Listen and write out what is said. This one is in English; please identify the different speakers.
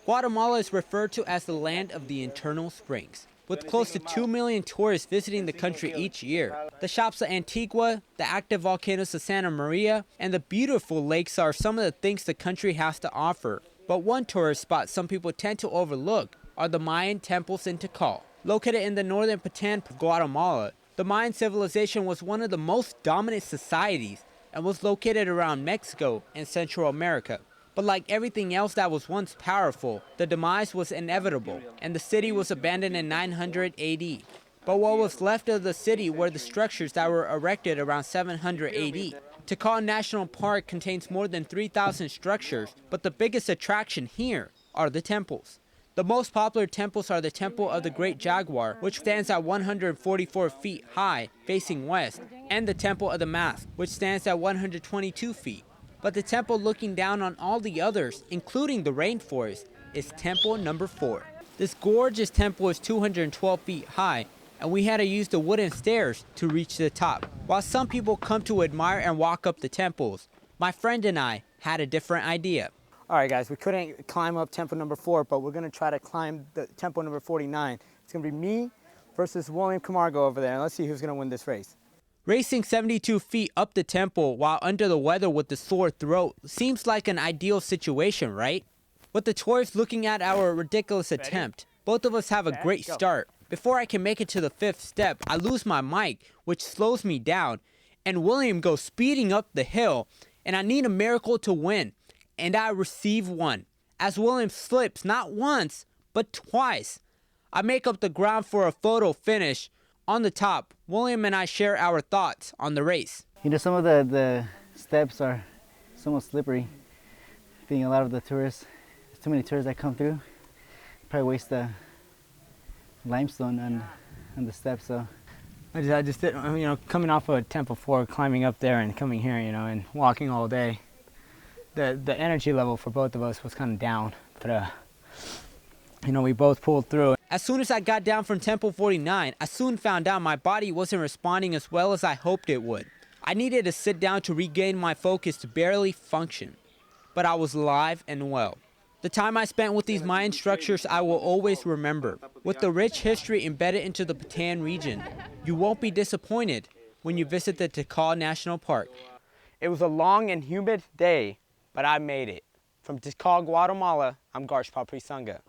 Speaker 1: Guatemala is referred to as the land of the eternal springs, with close to 2 million tourists visiting the country each year. The shops of Antigua, the active volcanoes of Santa Maria, and the beautiful lakes are some of the things the country has to offer. But one tourist spot some people tend to overlook are the Mayan temples in Tikal. Located in the northern Patan of Guatemala, the Mayan civilization was one of the most dominant societies and was located around Mexico and Central America. But like everything else that was once powerful, the demise was inevitable, and the city was abandoned in 900 AD. But what was left of the city were the structures that were erected around 700 AD. Tikal National Park contains more than 3,000 structures, but the biggest attraction here are the temples. The most popular temples are the Temple of the Great Jaguar, which stands at 144 feet high, facing west, and the Temple of the Mask, which stands at 122 feet. But the temple looking down on all the others, including the rainforest, is Temple number 4. This gorgeous temple is 212 feet high, and we had to use the wooden stairs to reach the top. While some people come to admire and walk up the temples, my friend and I had a different idea. All right, guys, we couldn't climb up temple number 4, but we're gonna try to climb the temple number 49. It's gonna be me versus William Camargo over there, and let's see who's gonna win this race. Racing 72 feet up the temple while under the weather with the sore throat seems like an ideal situation, right? With the tourists looking at our ridiculous attempt, both of us have a great start. Before I can make it to the 5th step, I lose my mic, which slows me down, and William goes speeding up the hill, and I need a miracle to win, and I receive one. As William slips not once, but twice. I make up the ground for a photo finish. On the top, William and I share our thoughts on the race.
Speaker 2: You know, some of the steps are somewhat slippery. Being a lot of the tourists, there's too many tourists that come through. Probably waste the limestone on the steps. So
Speaker 1: I just did, coming off of Temple 4, climbing up there and coming here, and walking all day. The energy level for both of us was kind of down, but we both pulled through. As soon as I got down from Temple 49, I soon found out my body wasn't responding as well as I hoped it would. I needed to sit down to regain my focus to barely function, but I was alive and well. The time I spent with these Mayan structures I will always remember. With the rich history embedded into the Patan region, you won't be disappointed when you visit the Tikal National Park. It was a long and humid day, but I made it. From Tikal, Guatemala, I'm Sangha.